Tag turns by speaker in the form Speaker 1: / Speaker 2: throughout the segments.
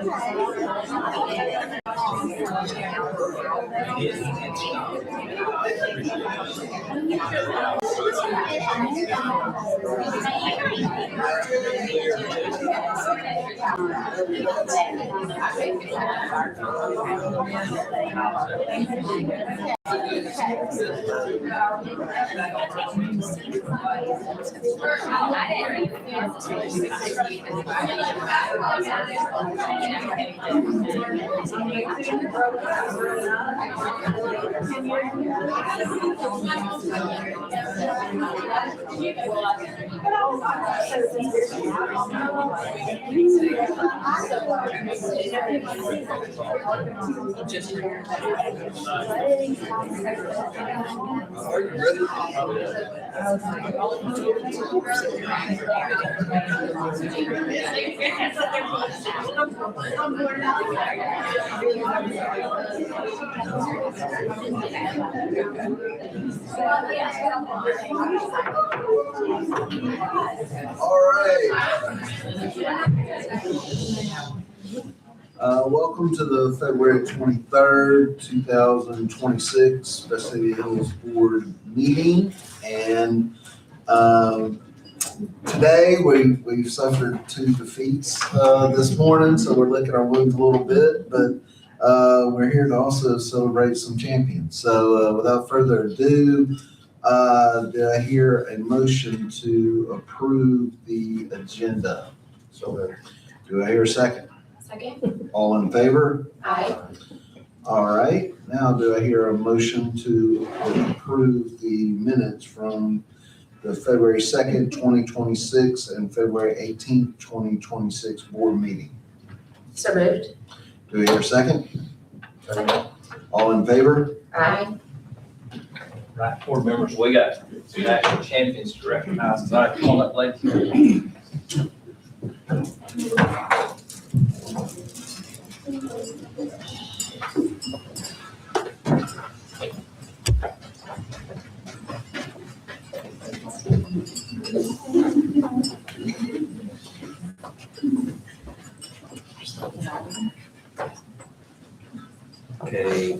Speaker 1: All right. Welcome to the February 23rd, 2026 Vestavia Hills Board meeting. And today we've suffered 2 defeats this morning, so we're licking our wounds a little bit, but we're here to also celebrate some champions. So without further ado, did I hear a motion to approve the agenda? So do I hear a second?
Speaker 2: Second.
Speaker 1: All in favor?
Speaker 2: Aye.
Speaker 1: All right, now do I hear a motion to approve the minutes from the February 2nd, 2026 and February 18th, 2026 board meeting?
Speaker 2: So moved.
Speaker 1: Do I hear a second?
Speaker 2: Second.
Speaker 1: All in favor?
Speaker 2: Aye.
Speaker 3: Right, board members, we got some national champions to recognize tonight. Come on up, ladies. Okay,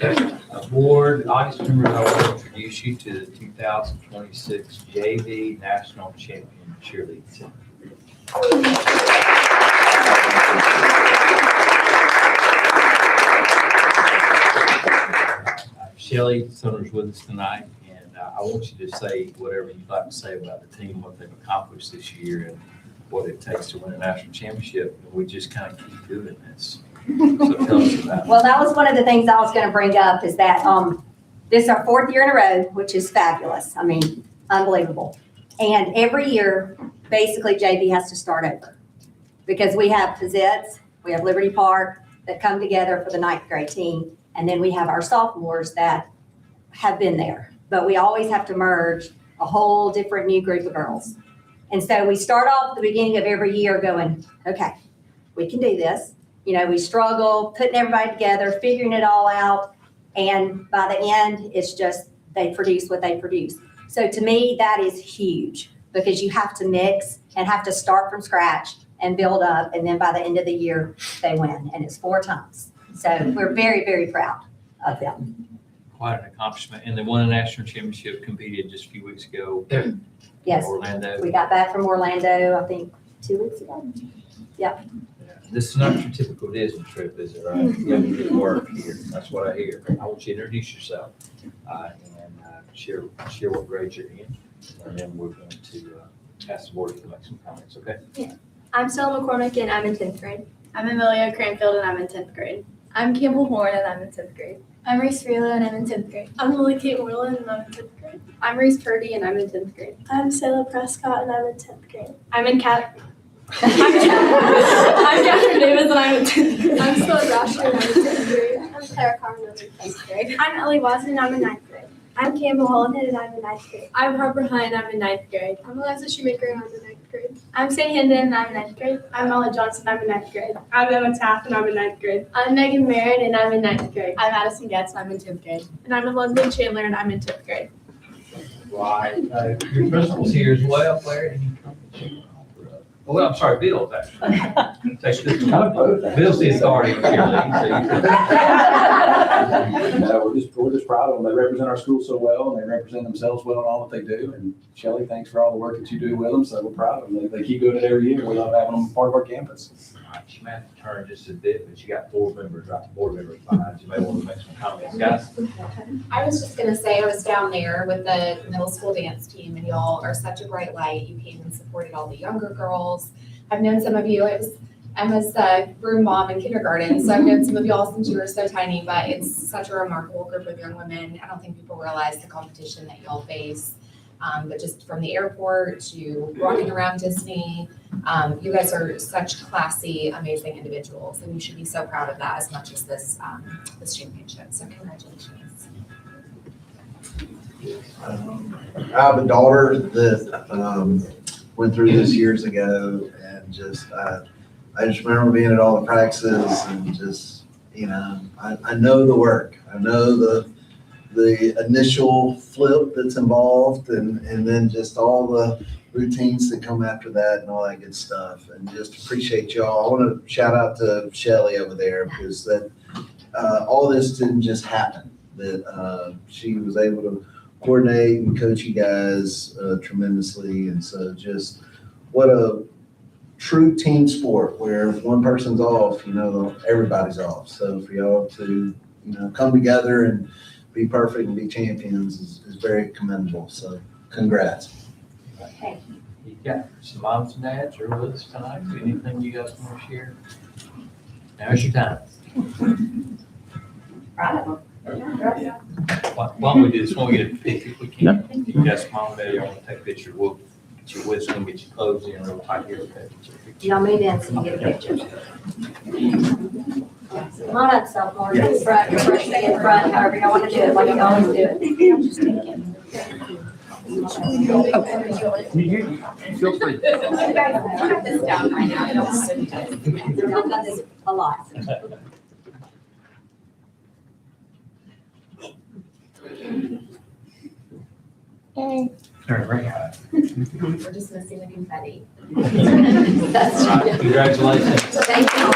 Speaker 3: board audience members, I want to introduce you to the 2026 JV National Champion Cheerleading Team. Shelly Sumner's with us tonight, and I want you to say whatever you'd like to say about the team, what they've accomplished this year, and what it takes to win a national championship. And we just kind of keep doing this. So tell us about it.
Speaker 4: Well, that was one of the things I was going to bring up is that this is our 4th year in a row, which is fabulous. I mean, unbelievable. And every year, basically, JV has to start over because we have Pizettes, we have Liberty Park that come together for the 9th grade team. And then we have our sophomores that have been there, but we always have to merge a whole different new group of girls. And so we start off at the beginning of every year going, okay, we can do this. You know, we struggle putting everybody together, figuring it all out. And by the end, it's just they produce what they produce. So to me, that is huge because you have to mix and have to start from scratch and build up. And then by the end of the year, they win. And it's 4 times. So we're very, very proud of them.
Speaker 3: Quite an accomplishment. And they won a national championship, competed just a few weeks ago in
Speaker 4: Yes,
Speaker 3: Orlando.
Speaker 4: we got back from Orlando, I think 2 weeks ago.
Speaker 3: Yeah. This is not your typical Disney trip, is it, right? You have to do work here. That's what I hear. I want you to introduce yourself and share what grade you're in. And then we're going to ask the board to make some comments, okay?
Speaker 5: Yeah. I'm Stella McCormick and I'm in 10th grade.
Speaker 2: I'm Amelia Cranfield and I'm in 10th grade.
Speaker 5: I'm Campbell Horn and I'm in 10th grade.
Speaker 6: I'm Reese Freeland and I'm in 10th grade.
Speaker 5: I'm Lily Kate Moreland and I'm in 10th grade.
Speaker 2: I'm Reese Purdy and I'm in 10th grade.
Speaker 6: I'm Sayla Prescott and I'm in 10th grade.
Speaker 5: I'm Catherine Davis and I'm in 10th grade.
Speaker 6: I'm Stella Grasher and I'm in 10th grade.
Speaker 5: I'm Claire Carmen and I'm in 10th grade.
Speaker 6: I'm Ellie Watson and I'm in 9th grade. I'm Campbell Hollenhead and I'm in 9th grade.
Speaker 5: I'm Harper Hunt and I'm in 9th grade.
Speaker 6: I'm Eliza Shoemaker and I'm in 9th grade.
Speaker 5: I'm Sadie Hendon and I'm in 9th grade.
Speaker 6: I'm Molly Johnson and I'm in 9th grade.
Speaker 5: I'm Emma Taft and I'm in 9th grade.
Speaker 6: I'm Megan Marin and I'm in 9th grade.
Speaker 5: I'm Addison Getz and I'm in 10th grade.
Speaker 6: And I'm London Chandler and I'm in 10th grade.
Speaker 3: Right. Your principal's here as well, Claire. Any comments you want to offer up? Well, I'm sorry, Bill's actually. Take this
Speaker 7: Kind of both.
Speaker 3: Bill's the authority of cheerleading,
Speaker 7: No, we're just proud of them. They represent our school so well, and they represent themselves well in all that they do. And Shelley, thanks for all the work that you do with them. So we're proud of them. They keep doing it every year. We love having them part of our campus.
Speaker 3: You might have to turn just a bit, but you got board members, right? Board members behind you. May want to make some comments, guys.
Speaker 8: I was just gonna say, I was down there with the middle school dance team, and y'all are such a bright light. You came and supported all the younger girls. I've known some of you. Emma's room mom in kindergarten, so I've known some of y'all since you were so tiny, but it's such a remarkable group of young women. I don't think people realize the competition that y'all face. But just from the airport to walking around Disney, you guys are such classy, amazing individuals, and you should be so proud of that as much as this championship. So congratulations.
Speaker 1: I have a daughter that went through this years ago, and I just remember being at all the practices and just, I know the work. I know the initial flip that's involved, and then just all the routines that come after that and all that good stuff. And just appreciate y'all. I want to shout out to Shelley over there, because all this didn't just happen. That she was able to coordinate and coach you guys tremendously. And so just what a true team sport, where if one person's off, everybody's off. So for y'all to, come together and be perfect and be champions is very commendable. So congrats.
Speaker 4: Okay.
Speaker 3: You got some moms and dads who are with us tonight. Anything you guys want to share? Now's your time.
Speaker 4: Proud of them.
Speaker 3: Why don't we do this? When we get a pic, if we can. You guys, mom and dad, y'all want to take a picture, we'll get your whistle, get your clothes in real tight here.
Speaker 4: Y'all move in so you get a picture. Come on up, sophomore, in front, stay in front, however you want to do it, like you always do it.
Speaker 3: Feel free.
Speaker 8: You guys cut this down right now. It's so tight.
Speaker 4: I've done this a lot.
Speaker 3: Turn right out.
Speaker 8: We're just missing the confetti.
Speaker 4: That's
Speaker 3: All right, congratulations.
Speaker 4: Thank you.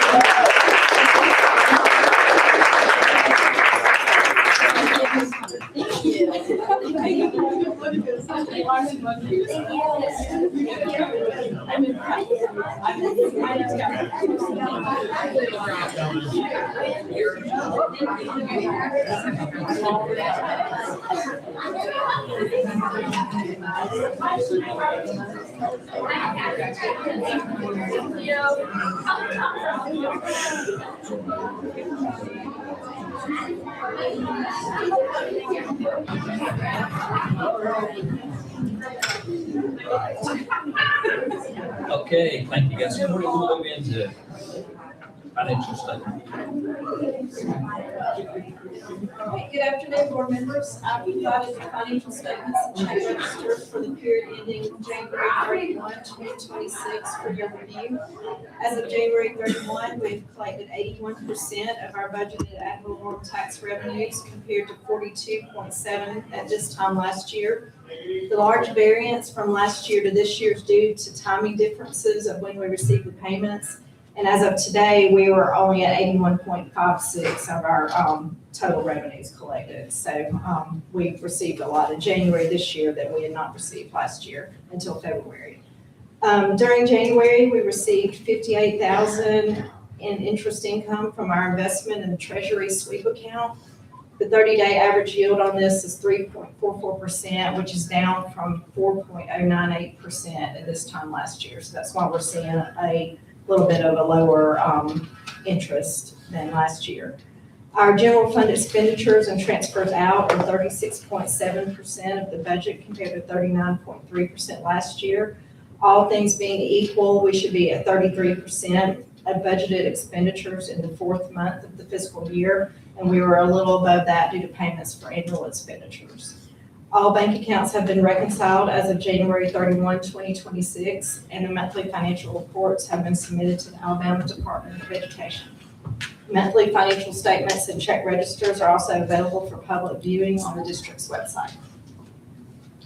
Speaker 3: Okay, thank you guys. We'll move into financial statement.
Speaker 9: Good afternoon, board members. I provided the financial statements and check register for the period ending January 31, 2026 for your review. As of January 31, we've collected 81% of our budgeted ad valorem tax revenues compared to 42.7% at this time last year. The large variance from last year to this year is due to timing differences of when we received the payments. And as of today, we were only at 81.56 of our total revenues collected. So we've received a lot in January this year that we had not received last year until February. During January, we received $58,000 in interest income from our investment in the Treasury sweep account. The 30-day average yield on this is 3.44%, which is down from 4.098% at this time last year. So that's why we're seeing a little bit of a lower interest than last year. Our general fund expenditures and transfers out are 36.7% of the budget compared to 39.3% last year. All things being equal, we should be at 33% of budgeted expenditures in the fourth month of the fiscal year, and we were a little above that due to payments for annual expenditures. All bank accounts have been reconciled as of January 31, 2026, and the monthly financial reports have been submitted to the Alabama Department of Education. Monthly financial statements and check registers are also available for public viewing on the district's website.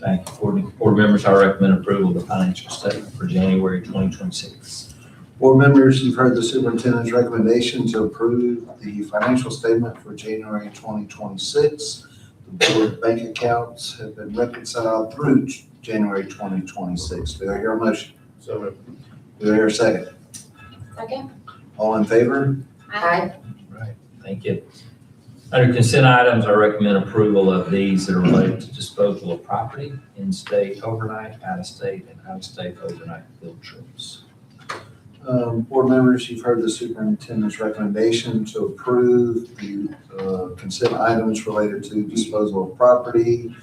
Speaker 3: Thank you. Board members, I recommend approval of the financial statement for January 2026.
Speaker 1: Board members, you've heard the superintendent's recommendation to approve the financial statement for January 2026. The board bank accounts have been reconciled through January 2026. Do I hear a motion?
Speaker 7: So moved.
Speaker 1: Do I hear a second?
Speaker 8: Second?
Speaker 1: All in favor?
Speaker 8: Aye.
Speaker 3: Right, thank you. Under consent items, I recommend approval of these that are related to disposal of property, in-state overnight, out-of-state, and out-of-state overnight field trips.
Speaker 1: Board members, you've heard the superintendent's recommendation to approve the consent items related to disposal of property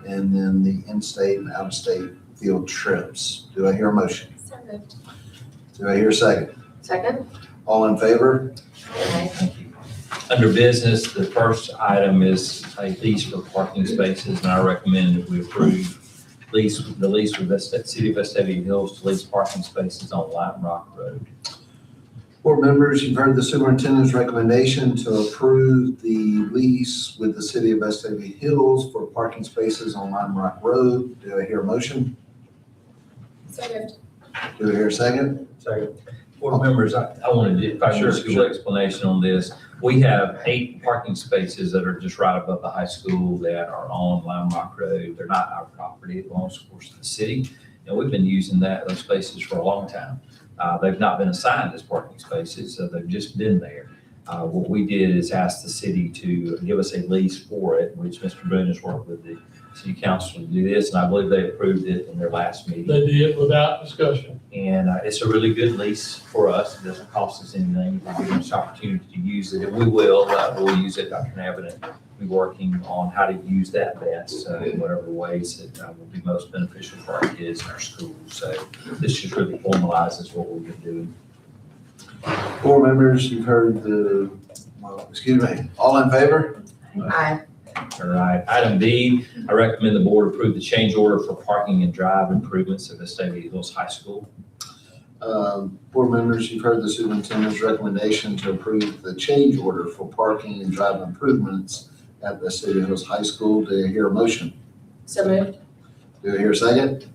Speaker 1: and then the in-state and out-of-state field trips. Do I hear a motion?
Speaker 8: So moved.
Speaker 1: Do I hear a second?
Speaker 8: Second?
Speaker 1: All in favor?
Speaker 8: Aye.
Speaker 3: Thank you. Under business, the first item is a lease for parking spaces, and I recommend that we approve the lease with the City of Vestavia Hills to lease parking spaces on Lime Rock Road.
Speaker 1: Board members, you've heard the superintendent's recommendation to approve the lease with the City of Vestavia Hills for parking spaces on Lime Rock Road. Do I hear a motion?
Speaker 8: So moved.
Speaker 1: Do I hear a second?
Speaker 3: Second. Board members, I want to do, if I can just give an explanation on this. We have 8 parking spaces that are just right above the high school that are on Lime Rock Road. They're not our property, it belongs, of course, to the city. And we've been using those spaces for a long time. They've not been assigned as parking spaces, so they've just been there. What we did is ask the city to give us a lease for it, which Mr. Boone has worked with the city council to do this, and I believe they approved it in their last meeting.
Speaker 10: They did without discussion.
Speaker 3: And it's a really good lease for us. It doesn't cost us anything. They give us opportunity to use it, and we will. We'll use it. Dr. Navin will be working on how to use that best in whatever ways that will be most beneficial for our kids and our schools. So this just really formalizes what we've been doing.
Speaker 1: Board members, you've heard all in favor?
Speaker 8: Aye.
Speaker 3: All right. Item B, I recommend the board approve the change order for parking and drive improvements at Vestavia Hills High School.
Speaker 1: Board members, you've heard the superintendent's recommendation to approve the change order for parking and drive improvements at Vestavia Hills High School. Do I hear a motion?
Speaker 8: So moved.
Speaker 1: Do I hear a second?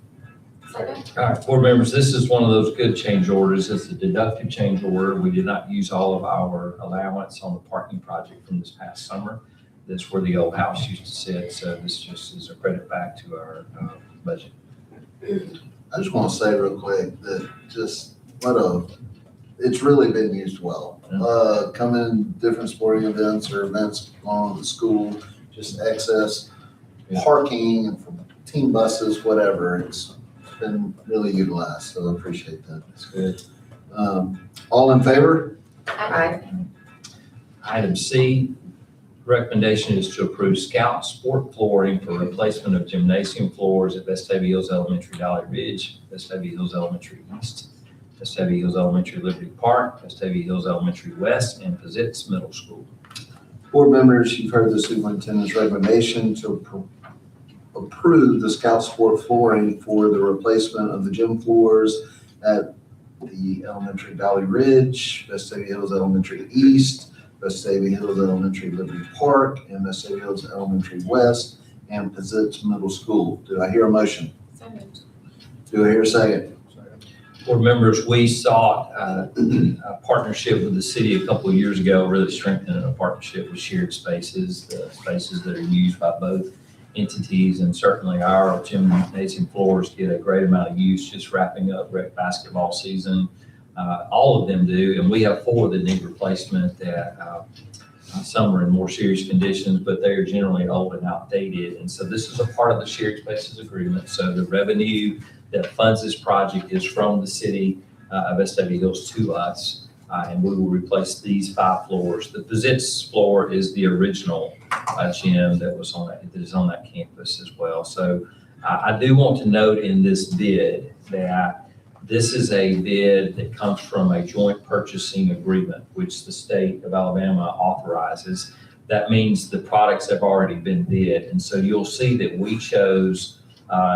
Speaker 8: Second?
Speaker 3: All right, board members, this is one of those good change orders. It's a deductive change order. We did not use all of our allowance on the parking project from this past summer. That's where the old house used to sit, so this just is a credit back to our budget.
Speaker 1: I just want to say real quick that it's really been used well. Coming different sporting events or events along the school, just access parking and from team buses, whatever. It's been really utilized, so I appreciate that.
Speaker 3: That's good.
Speaker 1: All in favor?
Speaker 8: Aye.
Speaker 3: Item C, recommendation is to approve Scout Sport flooring for replacement of gymnasium floors at Vestavia Hills Elementary Dolly Ridge, Vestavia Hills Elementary East, Vestavia Hills Elementary Liberty Park, Vestavia Hills Elementary West, and Pizitz Middle School.
Speaker 1: Board members, you've heard the superintendent's recommendation to approve the Scout Sport flooring for the replacement of the gym floors at the Elementary Dolly Ridge, Vestavia Hills Elementary East, Vestavia Hills Elementary Liberty Park, and Vestavia Hills Elementary West, and Pizitz Middle School. Do I hear a motion?
Speaker 8: So moved.
Speaker 1: Do I hear a second?
Speaker 3: Board members, we sought a partnership with the city a couple of years ago, really strengthening a partnership with shared spaces, the spaces that are used by both entities, and certainly our gymnasium floors get a great amount of use just wrapping up rec basketball season. All of them do, and we have 4 that need replacement that some are in more serious conditions, but they are generally old and outdated. And so this is a part of the shared spaces agreement. So the revenue that funds this project is from the city of Vestavia Hills to us, and we will replace these 5 floors. The Pizitz floor is the original gym that is on that campus as well. So I do want to note in this bid that this is a bid that comes from a joint purchasing agreement, which the state of Alabama authorizes. That means the products have already been bid. And so you'll see that we chose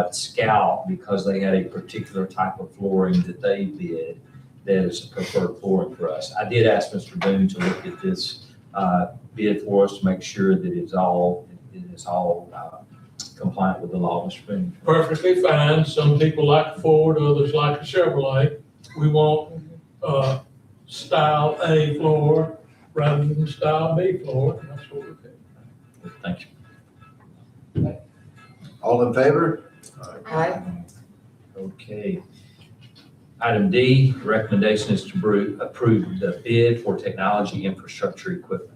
Speaker 3: Scout because they had a particular type of flooring that they bid that is preferred flooring for us. I did ask Mr. Boone to look at this bid for us to make sure that it is all compliant with the law, Mr. Green?
Speaker 10: Perfectly fine. Some people like a Ford, others like a Chevrolet. We want, style A floor rather than style B floor. That's what we're doing.
Speaker 3: Thank you.
Speaker 1: All in favor?
Speaker 2: Aye.
Speaker 3: Okay. Item D, recommendation is to approve the bid for technology infrastructure equipment.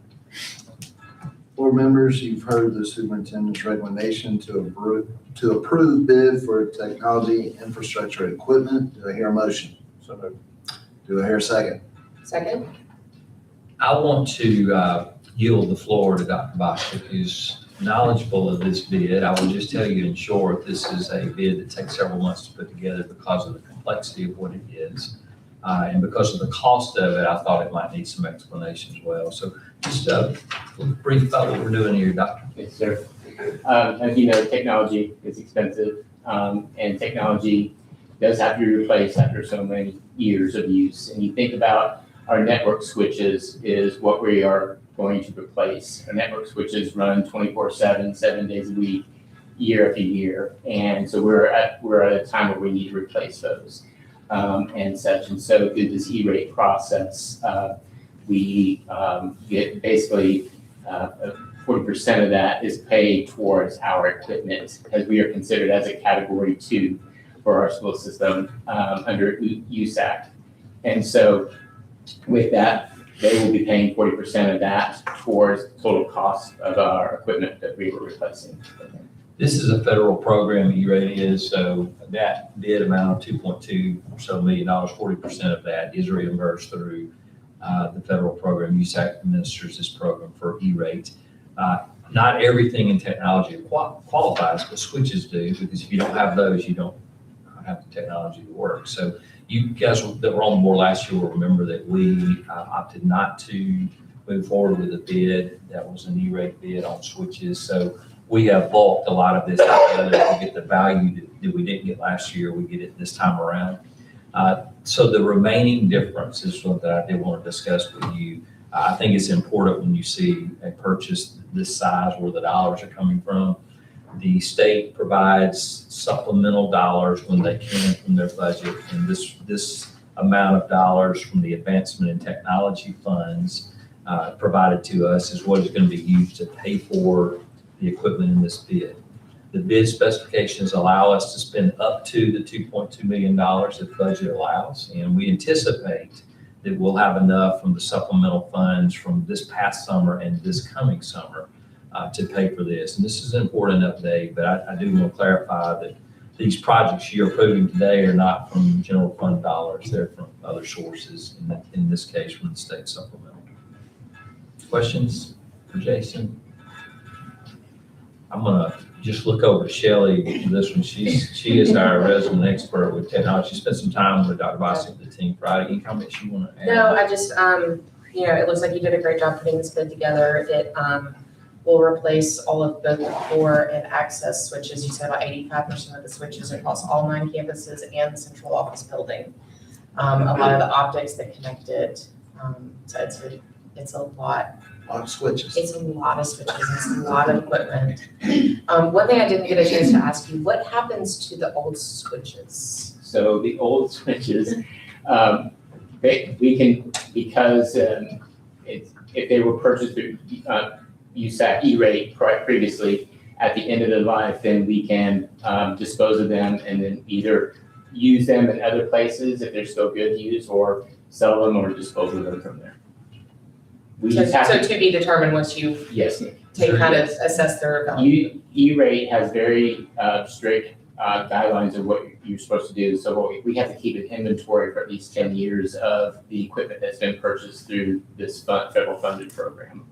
Speaker 1: Board members, you've heard the superintendent's recommendation to approve bid for technology infrastructure equipment. Do I hear a motion?
Speaker 7: So moved.
Speaker 1: Do I hear a second?
Speaker 2: Second.
Speaker 3: I want to yield the floor to Dr. Bosch, who's knowledgeable of this bid. I will just tell you in short, this is a bid that takes several months to put together because of the complexity of what it is. And because of the cost of it, I thought it might need some explanation as well. So just a brief about what we're doing here, Doctor.
Speaker 11: Yes, sir. As you know, technology is expensive, and technology does have to be replaced after so many years of use. And you think about our network switches is what we are going to replace. Our network switches run 24/7, 7 days a week, year after year. And so we're at a time where we need to replace those and such. And so through this E-rate process, we get basically 40% of that is paid towards our equipment because we are considered as a category 2 for our school system under USAC. And so with that, they will be paying 40% of that towards the total cost of our equipment that we were replacing.
Speaker 3: This is a federal program, E-rate is, so that bid amount of $2.2 or so million, 40% of that is reimbursed through the federal program. USAC administers this program for E-rate. Not everything in technology qualifies, but switches do, because if you don't have those, you don't have the technology to work. So you guys that were on board last year will remember that we opted not to move forward with a bid that was an E-rate bid on switches. So we have bulked a lot of this together to get the value that we didn't get last year. We get it this time around. So the remaining difference is what that I did want to discuss with you. I think it's important when you see a purchase this size where the dollars are coming from. The state provides supplemental dollars when they can from their budget, and this amount of dollars from the advancement in technology funds provided to us is what is going to be used to pay for the equipment in this bid. The bid specifications allow us to spend up to the $2.2 million if budget allows, and we anticipate that we'll have enough from the supplemental funds from this past summer and this coming summer to pay for this. And this is an important update, but I do want to clarify that these projects you're approving today are not from general fund dollars. They're from other sources, in this case from the state supplemental. Questions for Jason? I'm gonna just look over to Shelley for this one. She is our resident expert with technology. She spent some time with Dr. Bosch and the team Friday. Any comments you want to add?
Speaker 12: No, I just, it looks like you did a great job putting this bid together. It will replace all of both the core and access switches. You said about 85% of the switches across all 9 campuses and the central office building. A lot of the optics that connect it. So it's a lot.
Speaker 1: A lot of switches.
Speaker 12: It's a lot of switches, it's a lot of equipment. One thing I didn't get a chance to ask you, what happens to the old switches?
Speaker 11: So the old switches, we can, because if they were purchased through USAC E-rate previously, at the end of their life, then we can dispose of them and then either use them in other places if they're still good to use, or sell them or dispose of them from there. We just have
Speaker 12: So to be determined once you
Speaker 11: yes,
Speaker 12: kind of assess their value.
Speaker 11: E-rate has very strict guidelines of what you're supposed to do. So we have to keep an inventory for at least 10 years of the equipment that's been purchased through this federal funded program.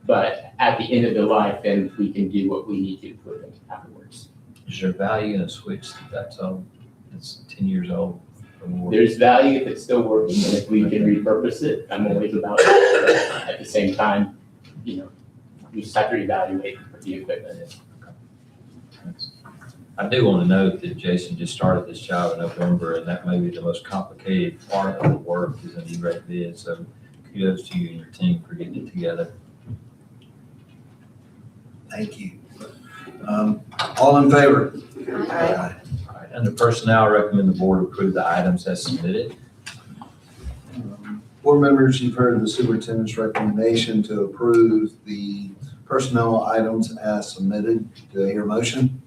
Speaker 11: But at the end of the life, then we can do what we need to with them afterwards.
Speaker 3: Is there value in a switch that's old, that's 10 years old or more?
Speaker 11: There's value if it's still working, and if we can repurpose it, I'm always about it. But at the same time, we just have to evaluate what the equipment is.
Speaker 3: I do want to note that Jason just started this job in November, and that may be the most complicated part of the work is an E-rate bid. So kudos to you and your team for getting it together.
Speaker 1: Thank you. All in favor?
Speaker 12: Aye.
Speaker 3: All right, under personnel, I recommend the board approve the items as submitted.
Speaker 1: Board members, you've heard the superintendent's recommendation to approve the personnel items as submitted. Do I hear a motion?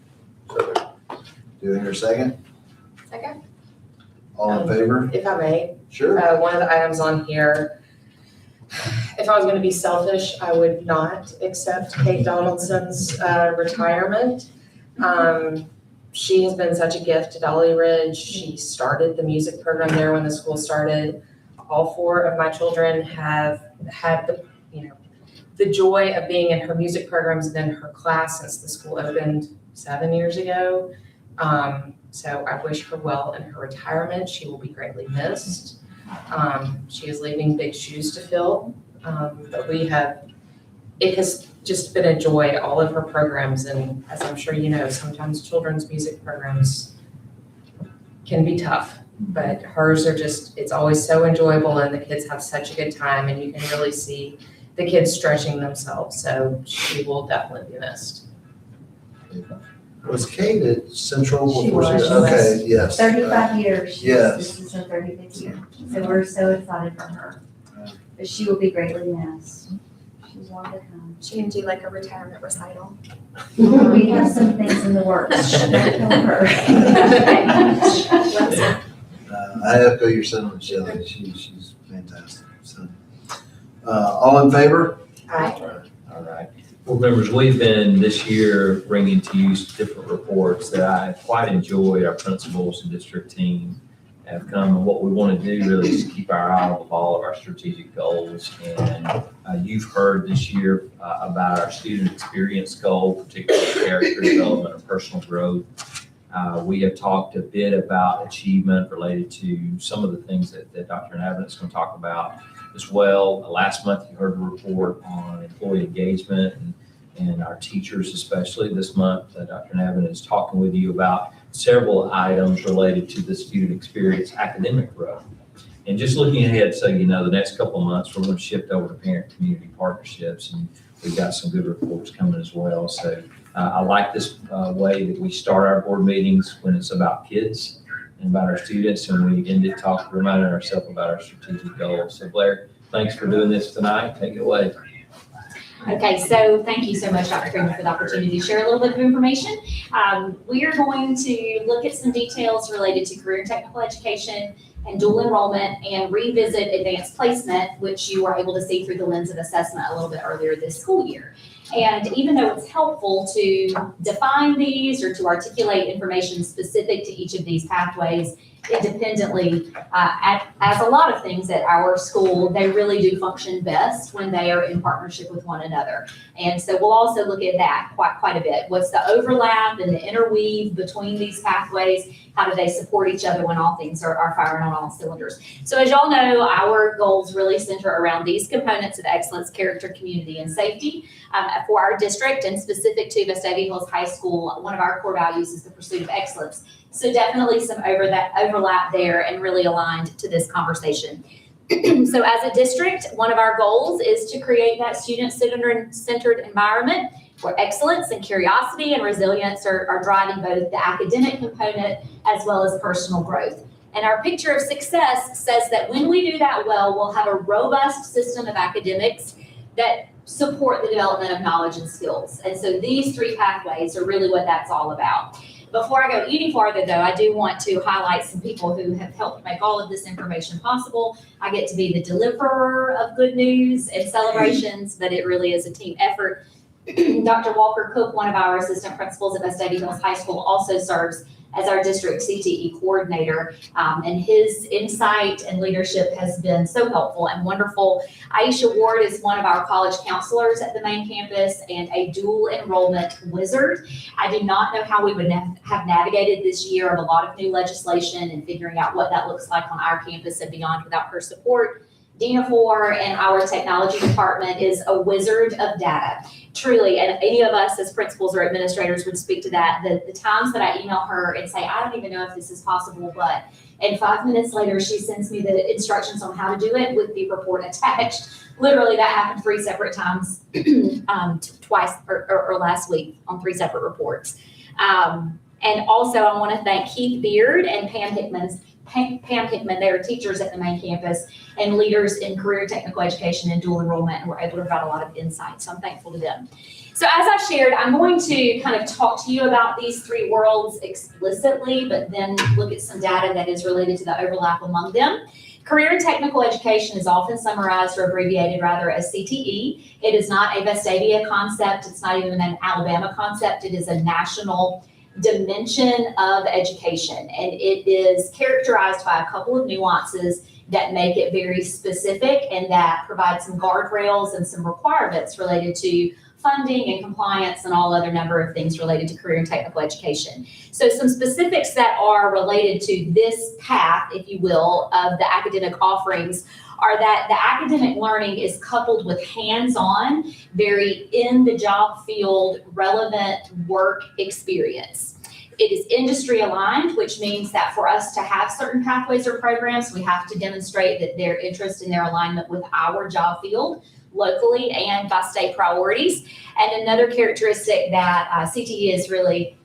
Speaker 1: Do I hear a second?
Speaker 12: Second.
Speaker 1: All in favor?
Speaker 12: If I may,
Speaker 1: Sure.
Speaker 12: one of the items on here, if I was gonna be selfish, I would not accept Kate Donaldson's retirement. She has been such a gift to Dolly Ridge. She started the music program there when the school started. All 4 of my children have had the joy of being in her music programs and in her class since the school opened 7 years ago. So I wish her well in her retirement. She will be greatly missed. She is leaving big shoes to fill. But it has just been a joy, all of her programs. And as I'm sure you know, sometimes children's music programs can be tough. But hers are it's always so enjoyable and the kids have such a good time and you can really see the kids stretching themselves. So she will definitely be missed.
Speaker 1: Was Kate at Central
Speaker 4: She
Speaker 1: before?
Speaker 4: was.
Speaker 1: Okay, yes.
Speaker 4: 35 years.
Speaker 1: Yes.
Speaker 4: This is her 35th year. So we're so excited for her. But she will be greatly missed. She's one of a kind.
Speaker 8: She can do like a retirement recital.
Speaker 4: We have some things in the works. Don't tell her.
Speaker 1: I echo your sentiments, Shelley. She's fantastic. So, all in favor?
Speaker 12: Aye.
Speaker 3: All right. Board members, we've been this year bringing to you different reports that I have quite enjoyed. Our principals and district team have come, and what we want to do really is keep our eye on the ball of our strategic goals. And you've heard this year about our student experience goal, particularly character development and personal growth. We have talked a bit about achievement related to some of the things that Dr. Navin is going to talk about as well. Last month, you heard a report on employee engagement and our teachers, especially this month. Dr. Navin is talking with you about several items related to the student experience academic growth. And just looking ahead, so you know, the next couple of months, we're going to shift over to parent-community partnerships, and we've got some good reports coming as well. So I like this way that we start our board meetings when it's about kids and about our students, and we end it reminding ourselves about our strategic goals. So Blair, thanks for doing this tonight. Take it away.
Speaker 13: Okay, so thank you so much, Dr. Kramer, for the opportunity to share a little bit of information. We are going to look at some details related to career and technical education and dual enrollment and revisit advanced placement, which you were able to see through the lens of assessment a little bit earlier this school year. And even though it's helpful to define these or to articulate information specific to each of these pathways independently, as a lot of things at our school, they really do function best when they are in partnership with one another. And so we'll also look at that quite a bit. What's the overlap and the interweave between these pathways? How do they support each other when all things are firing on all cylinders? So as y'all know, our goals really center around these components of excellence, character, community, and safety. For our district and specific to Vestavia Hills High School, one of our core values is the pursuit of excellence. So definitely some overlap there and really aligned to this conversation. So as a district, one of our goals is to create that student-centered environment where excellence and curiosity and resilience are driving both the academic component as well as personal growth. And our picture of success says that when we do that well, we'll have a robust system of academics that support the development of knowledge and skills. And so these three pathways are really what that's all about. Before I go any farther, though, I do want to highlight some people who have helped make all of this information possible. I get to be the deliverer of good news and celebrations, but it really is a team effort. Dr. Walker Cook, one of our assistant principals at Vestavia Hills High School, also serves as our district CTE coordinator, and his insight and leadership has been so helpful and wonderful. Aisha Ward is one of our college counselors at the main campus and a dual enrollment wizard. I do not know how we would have navigated this year of a lot of new legislation and figuring out what that looks like on our campus and beyond without her support. Dina Four and our technology department is a wizard of data. Truly, and any of us as principals or administrators would speak to that, the times that I email her and say, I don't even know if this is possible, but, and 5 minutes later, she sends me the instructions on how to do it with the report attached. Literally, that happened 3 separate times, twice or last week on 3 separate reports. And also I want to thank Keith Beard and Pam Hickman. They are teachers at the main campus and leaders in career technical education and dual enrollment, and were able to provide a lot of insight. So I'm thankful to them. So as I shared, I'm going to kind of talk to you about these three worlds explicitly, but then look at some data that is related to the overlap among them. Career and technical education is often summarized or abbreviated rather as CTE. It is not a Vestavia concept. It's not even an Alabama concept. It is a national dimension of education, and it is characterized by a couple of nuances that make it very specific and that provide some guardrails and some requirements related to funding and compliance and all other number of things related to career and technical education. So some specifics that are related to this path, if you will, of the academic offerings are that the academic learning is coupled with hands-on, very in the job field, relevant work experience. It is industry aligned, which means that for us to have certain pathways or programs, we have to demonstrate that their interest and their alignment with our job field locally and by state priorities. And another characteristic that CTE is really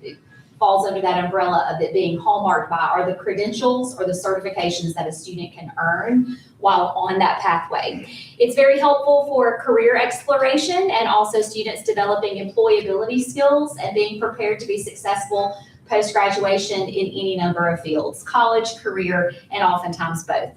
Speaker 13: falls under that umbrella of it being hallmarked by are the credentials or the certifications that a student can earn while on that pathway. It's very helpful for career exploration and also students developing employability skills and being prepared to be successful post-graduation in any number of fields, college, career, and oftentimes both.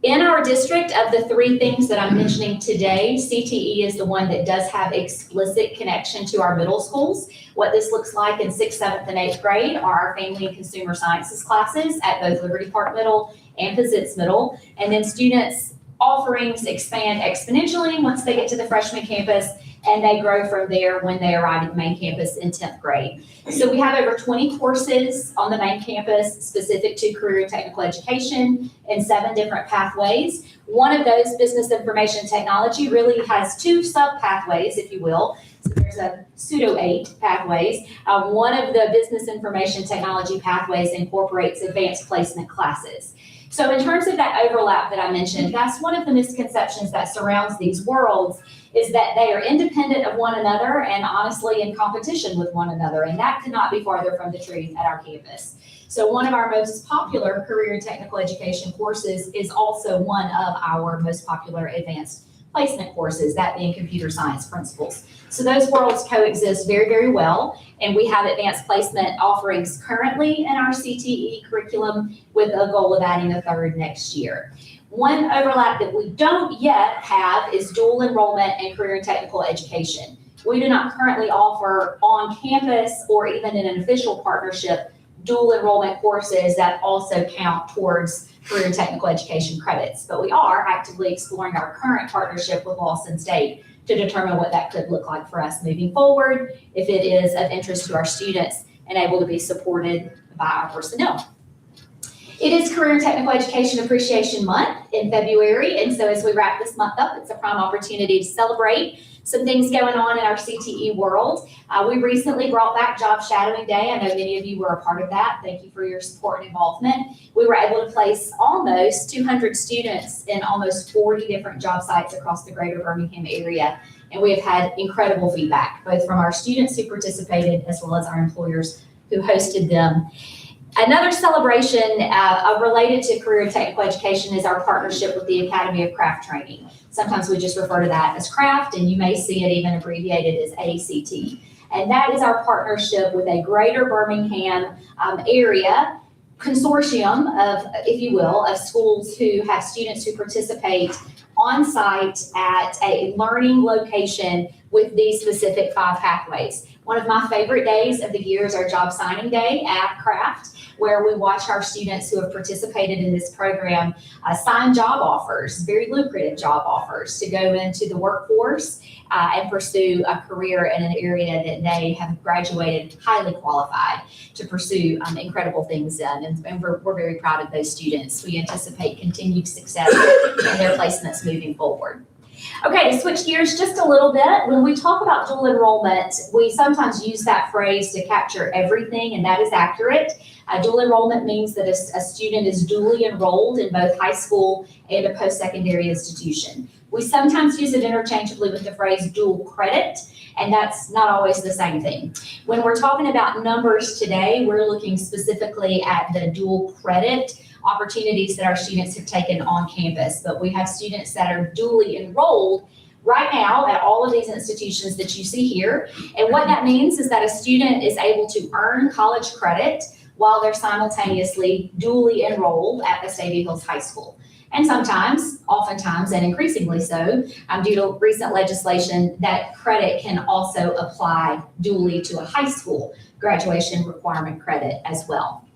Speaker 13: In our district, of the three things that I'm mentioning today, CTE is the one that does have explicit connection to our middle schools. What this looks like in 6th, 7th, and 8th grade are our family and consumer sciences classes at both Liberty Park Middle and Pizzitz Middle. And then students' offerings expand exponentially once they get to the freshman campus, and they grow from there when they arrive at the main campus in 10th grade. So we have over 20 courses on the main campus specific to career and technical education in 7 different pathways. One of those, business information technology, really has 2 sub-pathways, if you will. So there's a pseudo 8 pathways. One of the business information technology pathways incorporates advanced placement classes. So in terms of that overlap that I mentioned, that's one of the misconceptions that surrounds these worlds, is that they are independent of one another and honestly in competition with one another. And that could not be farther from the truth at our campus. So one of our most popular career and technical education courses is also one of our most popular advanced placement courses, that being computer science principles. So those worlds coexist very, very well. And we have advanced placement offerings currently in our CTE curriculum with a goal of adding a 3rd next year. One overlap that we don't yet have is dual enrollment and career and technical education. We do not currently offer on campus or even in an official partnership dual enrollment courses that also count towards career and technical education credits. But we are actively exploring our current partnership with Lawson State to determine what that could look like for us moving forward, if it is of interest to our students and able to be supported by our personnel. It is Career and Technical Education Appreciation Month in February, and so as we wrap this month up, it's a prime opportunity to celebrate some things going on in our CTE world. We recently brought back Job Shadowing Day. I know many of you were a part of that. Thank you for your support and involvement. We were able to place almost 200 students in almost 40 different job sites across the greater Birmingham area, and we have had incredible feedback, both from our students who participated as well as our employers who hosted them. Another celebration related to career and technical education is our partnership with the Academy of Craft Training. Sometimes we just refer to that as CRAFT, and you may see it even abbreviated as ACT. And that is our partnership with a greater Birmingham area consortium of, if you will, of schools who have students who participate on site at a learning location with these specific 5 pathways. One of my favorite days of the year is our job signing day at CRAFT, where we watch our students who have participated in this program sign job offers, very lucrative job offers, to go into the workforce and pursue a career in an area that they have graduated highly qualified to pursue incredible things in. And we're very proud of those students. We anticipate continued success in their placements moving forward. Okay, to switch gears just a little bit, when we talk about dual enrollment, we sometimes use that phrase to capture everything, and that is accurate. Dual enrollment means that a student is dually enrolled in both high school and a post-secondary institution. We sometimes use it interchangeably with the phrase dual credit, and that's not always the same thing. When we're talking about numbers today, we're looking specifically at the dual credit opportunities that our students have taken on campus. But we have students that are dually enrolled right now at all of these institutions that you see here. And what that means is that a student is able to earn college credit while they're simultaneously dually enrolled at Vestavia Hills High School. And sometimes, oftentimes, and increasingly so, due to recent legislation, that credit can also apply dually to a high school graduation requirement credit as well.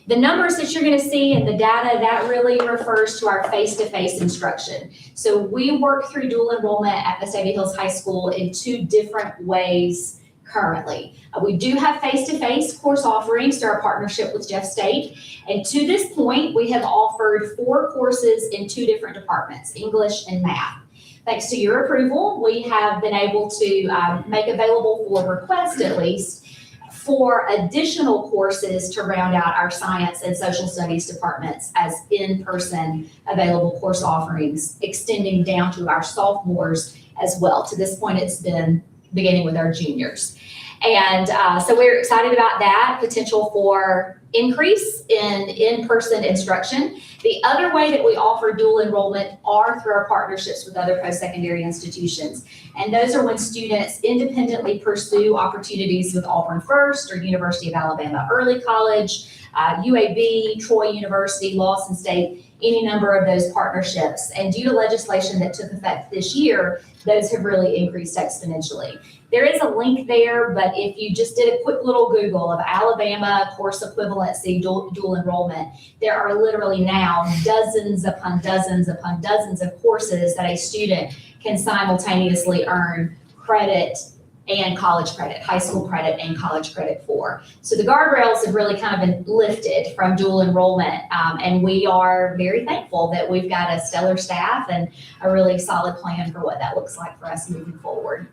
Speaker 13: The numbers that you're going to see in the data, that really refers to our face-to-face instruction. So we work through dual enrollment at Vestavia Hills High School in two different ways currently. We do have face-to-face course offerings through our partnership with Jeff State. And to this point, we have offered 4 courses in 2 different departments, English and math. Thanks to your approval, we have been able to make available for request at least 4 additional courses to round out our science and social studies departments as in-person available course offerings, extending down to our sophomores as well. To this point, it's been beginning with our juniors. And so we're excited about that potential for increase in in-person instruction. The other way that we offer dual enrollment are through our partnerships with other post-secondary institutions. And those are when students independently pursue opportunities with Auburn First or University of Alabama Early College, UAB, Troy University, Lawson State, any number of those partnerships. And due to legislation that took effect this year, those have really increased exponentially. There is a link there, but if you just did a quick little Google of Alabama course equivalency dual enrollment, there are literally now dozens upon dozens upon dozens of courses that a student can simultaneously earn credit and college credit, high school credit and college credit for. So the guardrails have really kind of been lifted from dual enrollment, and we are very thankful that we've got a stellar staff and a really solid plan for what that looks like for us moving forward.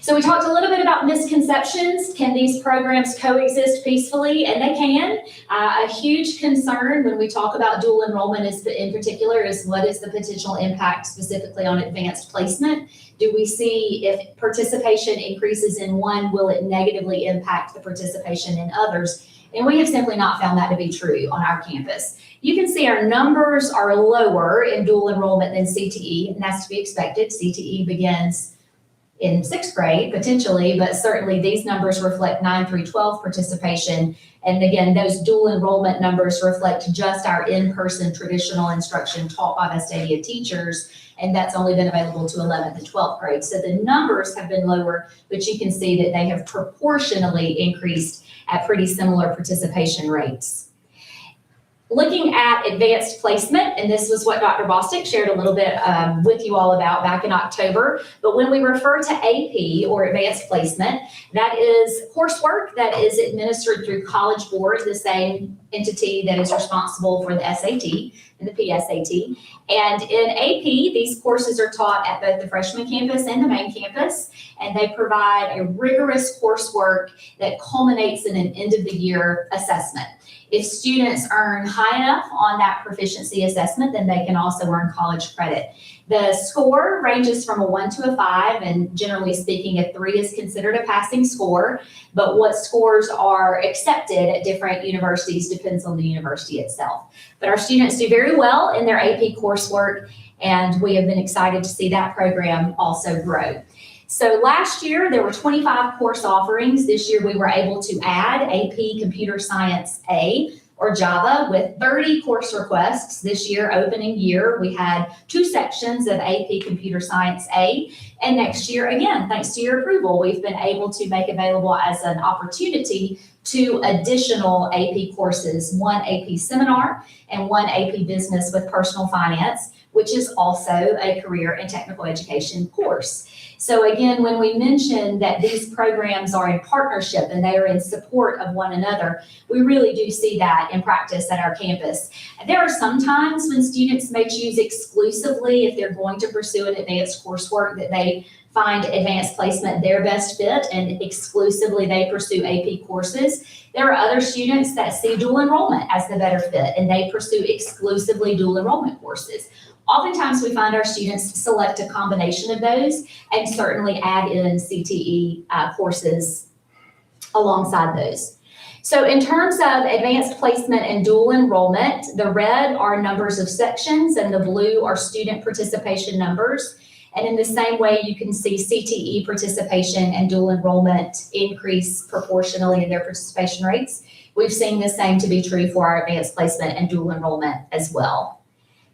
Speaker 13: So we talked a little bit about misconceptions. Can these programs coexist peacefully? And they can. A huge concern when we talk about dual enrollment in particular is what is the potential impact specifically on advanced placement? Do we see if participation increases in one, will it negatively impact the participation in others? And we have simply not found that to be true on our campus. You can see our numbers are lower in dual enrollment than CTE, and that's to be expected. CTE begins in 6th grade, potentially, but certainly these numbers reflect 9 through 12 participation. And again, those dual enrollment numbers reflect just our in-person traditional instruction taught by Vestavia teachers, and that's only been available to 11th and 12th grade. So the numbers have been lower, but you can see that they have proportionally increased at pretty similar participation rates. Looking at advanced placement, and this was what Dr. Bostic shared a little bit with you all about back in October, but when we refer to AP or advanced placement, that is coursework that is administered through College Board, the same entity that is responsible for the SAT and the PSAT. And in AP, these courses are taught at both the freshman campus and the main campus, and they provide a rigorous coursework that culminates in an end of the year assessment. If students earn high enough on that proficiency assessment, then they can also earn college credit. The score ranges from a 1 to a 5, and generally speaking, a 3 is considered a passing score, but what scores are accepted at different universities depends on the university itself. But our students do very well in their AP coursework, and we have been excited to see that program also grow. So last year, there were 25 course offerings. This year, we were able to add AP Computer Science A, or Java, with 30 course requests. This year, opening year, we had 2 sections of AP Computer Science A. And next year, again, thanks to your approval, we've been able to make available as an opportunity 2 additional AP courses, 1 AP Seminar and 1 AP Business with Personal Finance, which is also a career and technical education course. So again, when we mention that these programs are in partnership and they are in support of one another, we really do see that in practice at our campus. There are some times when students may choose exclusively, if they're going to pursue an advanced coursework, that they find advanced placement their best fit and exclusively they pursue AP courses. There are other students that see dual enrollment as the better fit and they pursue exclusively dual enrollment courses. Oftentimes we find our students select a combination of those and certainly add in CTE courses alongside those. So in terms of advanced placement and dual enrollment, the red are numbers of sections and the blue are student participation numbers. And in the same way, you can see CTE participation and dual enrollment increase proportionally in their participation rates. We've seen the same to be true for our advanced placement and dual enrollment as well.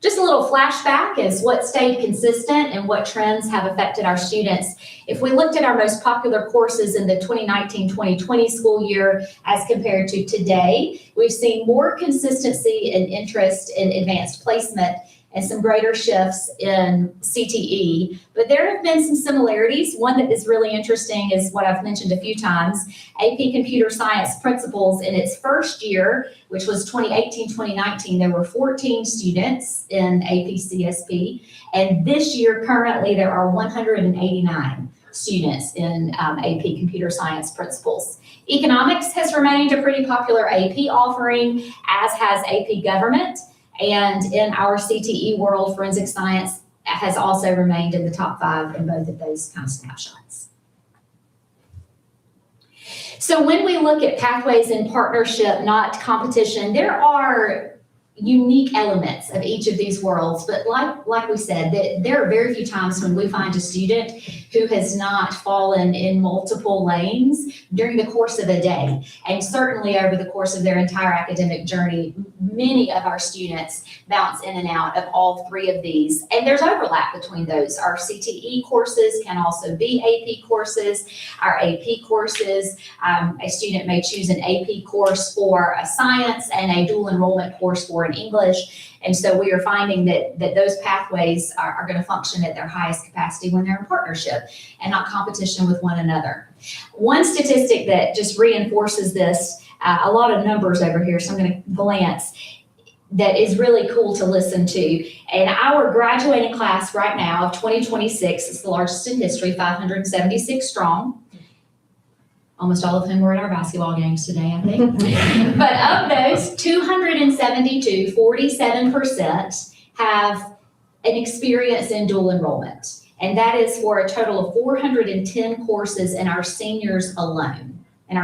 Speaker 13: Just a little flashback is what stayed consistent and what trends have affected our students. If we looked at our most popular courses in the 2019-2020 school year as compared to today, we've seen more consistency and interest in advanced placement and some greater shifts in CTE. But there have been some similarities. One that is really interesting is what I've mentioned a few times. AP Computer Science Principles in its first year, which was 2018-2019, there were 14 students in AP CSP. And this year, currently, there are 189 students in AP Computer Science Principles. Economics has remained a pretty popular AP offering, as has AP Government. And in our CTE world, forensic science has also remained in the top 5 in both of those kind of snapshots. So when we look at pathways in partnership, not competition, there are unique elements of each of these worlds. But like we said, that there are very few times when we find a student who has not fallen in multiple lanes during the course of a day. And certainly over the course of their entire academic journey, many of our students bounce in and out of all 3 of these. And there's overlap between those. Our CTE courses can also be AP courses. Our AP courses, a student may choose an AP course for a science and a dual enrollment course for an English. And so we are finding that those pathways are going to function at their highest capacity when they're in partnership and not competition with one another. One statistic that just reinforces this, a lot of numbers over here, so I'm going to glance, that is really cool to listen to. And our graduating class right now of 2026 is the largest in history, 576 strong. Almost all of whom were at our basketball games today, I think. But of those, 272, 47%, have an experience in dual enrollment. And that is for a total of 410 courses in our seniors alone. In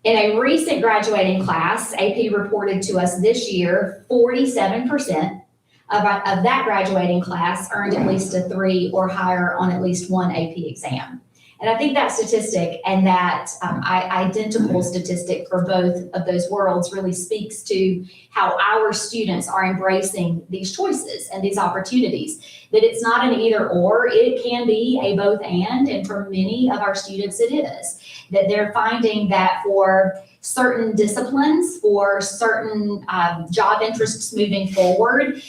Speaker 13: a recent graduating class, AP reported to us this year, 47% of that graduating class earned at least a 3 or higher on at least one AP exam. And I think that statistic and that identical statistic for both of those worlds really speaks to how our students are embracing these choices and these opportunities. That it's not an either or, it can be a both and for many of our students it is. That they're finding that for certain disciplines, for certain job interests moving forward,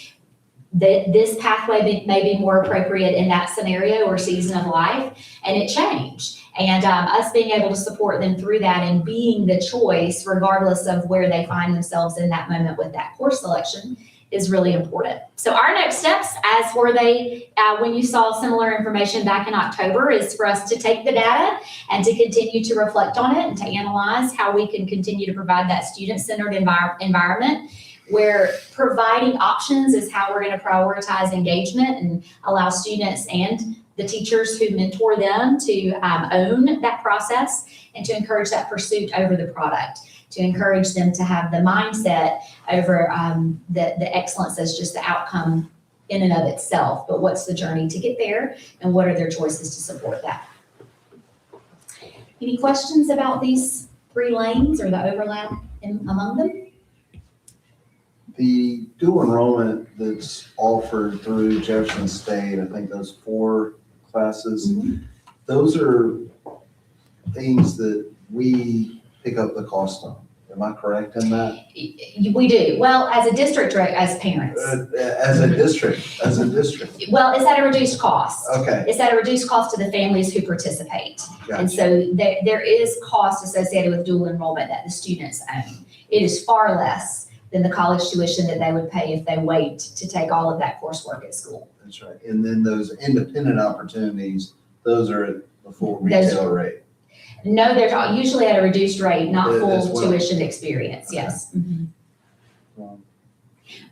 Speaker 13: that this pathway may be more appropriate in that scenario or season of life, and it changed. And us being able to support them through that and being the choice, regardless of where they find themselves in that moment with that course selection, is really important. So our next steps, as were they when you saw similar information back in October, is for us to take the data and to continue to reflect on it and to analyze how we can continue to provide that student-centered environment, where providing options is how we're going to prioritize engagement and allow students and the teachers who mentor them to own that process and to encourage that pursuit over the product, to encourage them to have the mindset over the excellence as just the outcome in and of itself, but what's the journey to get there and what are their choices to support that. Any questions about these 3 lanes or the overlap among them?
Speaker 1: The dual enrollment that's offered through Jefferson State, I think those 4 classes, those are things that we pick up the cost on. Am I correct in that?
Speaker 13: We do. Well, as a district or as parents?
Speaker 1: As a district.
Speaker 13: Well, it's at a reduced cost.
Speaker 1: Okay.
Speaker 13: It's at a reduced cost to the families who participate.
Speaker 1: Gotcha.
Speaker 13: And so there is cost associated with dual enrollment that the students own. It is far less than the college tuition that they would pay if they wait to take all of that coursework at school.
Speaker 1: That's right. And then those independent opportunities, those are at the full
Speaker 13: Those-
Speaker 1: retail rate.
Speaker 13: No, they're usually at a reduced rate, not
Speaker 1: Yeah, as
Speaker 13: full
Speaker 1: well.
Speaker 13: tuition experience, yes. Mhm.
Speaker 1: Um,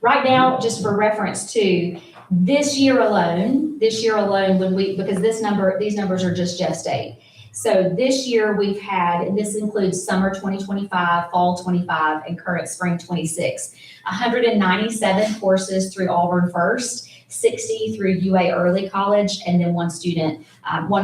Speaker 13: Right now, just for reference too, this year alone, because these numbers are just Jeff State. So this year we've had, and this includes summer 2025, fall 25, and current spring 26, 197 courses through Auburn First, 60 through UA Early College, and then one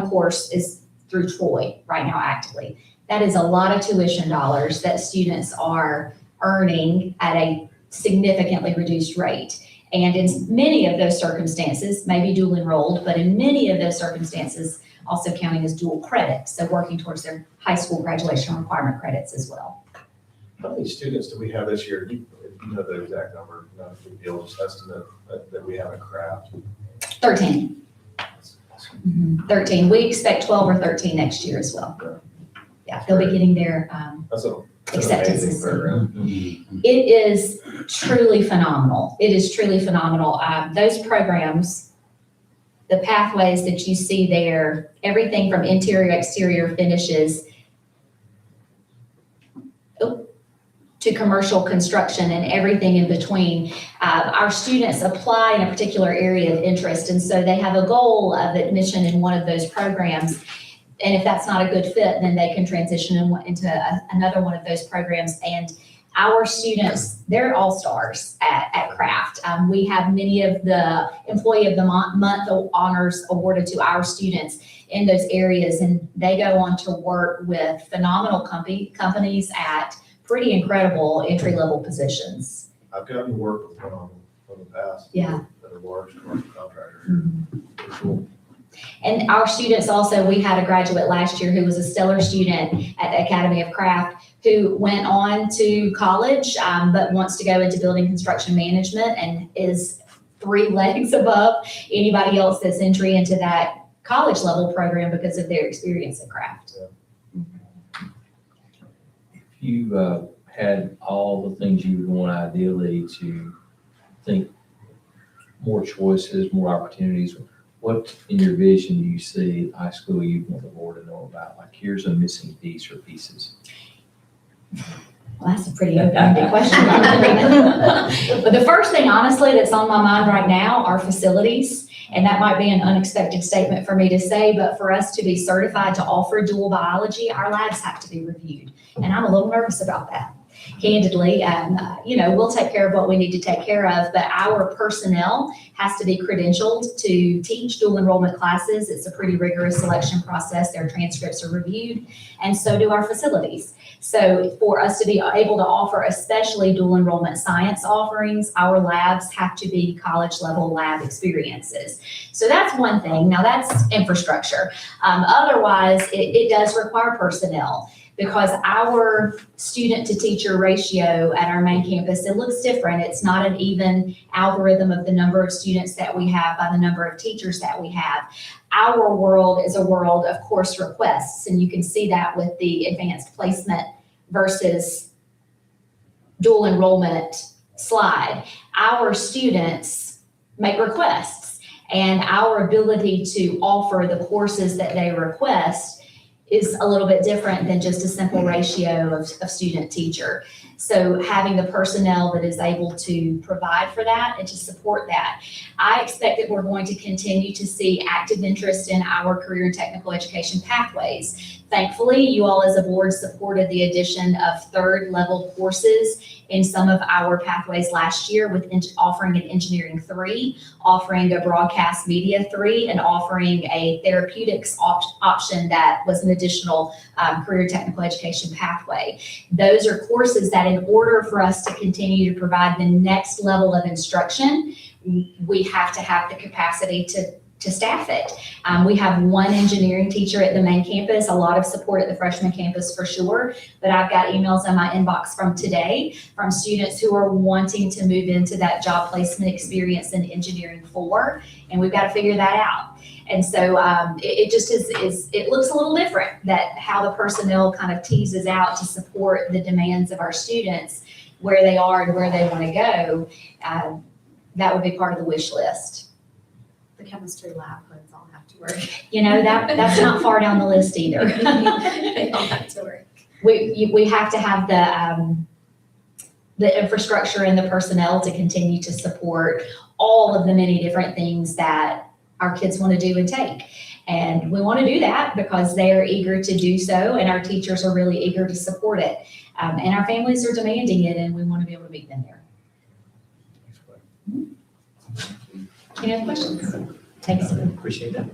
Speaker 13: course is through Troy right now actively. That is a lot of tuition dollars that students are earning at a significantly reduced rate. And in many of those circumstances, maybe dual enrolled, but in many of those circumstances, also counting as dual credit, so working towards their high school graduation requirement credits as well.
Speaker 14: How many students do we have this year? You know the exact number, not a big deal, just estimate that we have in craft.
Speaker 13: 13. 13. We expect 12 or 13 next year as well. Yeah, they'll be getting their
Speaker 14: That's an
Speaker 13: acceptances.
Speaker 14: amazing program.
Speaker 13: It is truly phenomenal. It is truly phenomenal. Those programs, the pathways that you see there, everything from interior, exterior finishes to commercial construction and everything in between. Our students apply in a particular area of interest, and so they have a goal of admission in one of those programs. And if that's not a good fit, then they can transition into another one of those programs. And our students, they're all-stars at craft. We have many of the Employee of the Month honors awarded to our students in those areas, and they go on to work with phenomenal companies at pretty incredible entry-level positions.
Speaker 14: I've gotten work with one from the past.
Speaker 13: Yeah.
Speaker 14: That are large commercial contractors.
Speaker 13: Mhm.
Speaker 14: Cool.
Speaker 13: And our students also, we had a graduate last year who was a stellar student at the Academy of Craft who went on to college, but wants to go into building construction management and is 3 legs above anybody else that's entry into that college level program because of their experience at craft.
Speaker 3: If you had all the things you would want ideally to think more choices, more opportunities, what in your vision do you see high school you want the board to know about? Like, here's a missing piece or pieces.
Speaker 13: Well, that's a pretty open-ended question. But the first thing, honestly, that's on my mind right now are facilities. And that might be an unexpected statement for me to say, but for us to be certified to offer dual biology, our labs have to be reviewed. And I'm a little nervous about that, candidly. And, we'll take care of what we need to take care of, but our personnel has to be credentialed to teach dual enrollment classes. It's a pretty rigorous selection process. Their transcripts are reviewed, and so do our facilities. So for us to be able to offer especially dual enrollment science offerings, our labs have to be college level lab experiences. So that's one thing. Now that's infrastructure. Otherwise, it does require personnel, because our student to teacher ratio at our main campus, it looks different. It's not an even algorithm of the number of students that we have by the number of teachers that we have. Our world is a world of course requests, and you can see that with the advanced placement versus dual enrollment slide. Our students make requests, and our ability to offer the courses that they request is a little bit different than just a simple ratio of student teacher. So having the personnel that is able to provide for that and to support that. I expect that we're going to continue to see active interest in our career and technical education pathways. Thankfully, you all as a board supported the addition of 3rd level courses in some of our pathways last year with offering an engineering 3, offering a broadcast media 3, and offering a therapeutics option that was an additional career technical education pathway. Those are courses that in order for us to continue to provide the next level of instruction, we have to have the capacity to staff it. We have 1 engineering teacher at the main campus, a lot of support at the freshman campus for sure, but I've got emails in my inbox from today from students who are wanting to move into that job placement experience in engineering 4, and we've got to figure that out. And so it just it looks a little different, that how the personnel kind of teases out to support the demands of our students where they are and where they want to go, that would be part of the wish list.
Speaker 8: The chemistry lab ones all have to work.
Speaker 13: You know, that's not far down the list either.
Speaker 8: They all have to work.
Speaker 13: We have to have the infrastructure and the personnel to continue to support all of the many different things that our kids want to do and take. And we want to do that because they are eager to do so, and our teachers are really eager to support it. And our families are demanding it, and we want to be able to meet them there. Any other questions? Thanks.
Speaker 3: Appreciate that.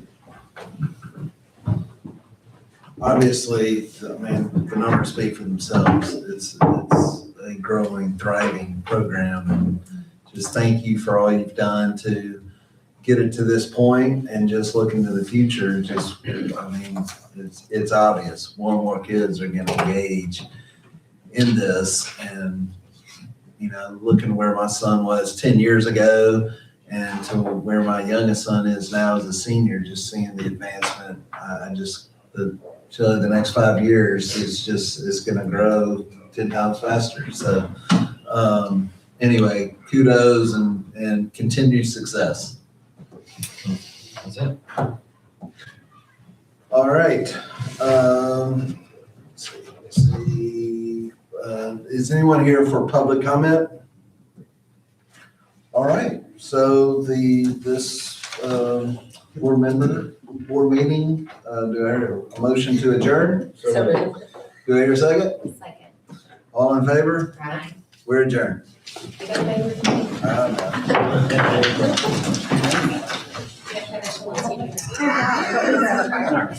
Speaker 1: Obviously, I mean, the numbers speak for themselves. It's a growing, thriving program, and just thank you for all you've done to get it to this point, and just looking to the future. Just, I mean, it's obvious more and more kids are going to engage in this, and you know, looking where my son was 10 years ago and to where my youngest son is now as a senior, just seeing the advancement, the next 5 years is going to grow 10 times faster. So anyway, kudos and continued success.
Speaker 3: That's it.
Speaker 1: All right. Let's see. Is anyone here for public comment? All right. So this board meeting, do I hear a motion to adjourn?
Speaker 12: So moved.
Speaker 1: Do I hear a second?
Speaker 8: Second.
Speaker 1: All in favor?
Speaker 8: Right.
Speaker 1: We're adjourned.
Speaker 8: You got a favorite?
Speaker 1: I don't know.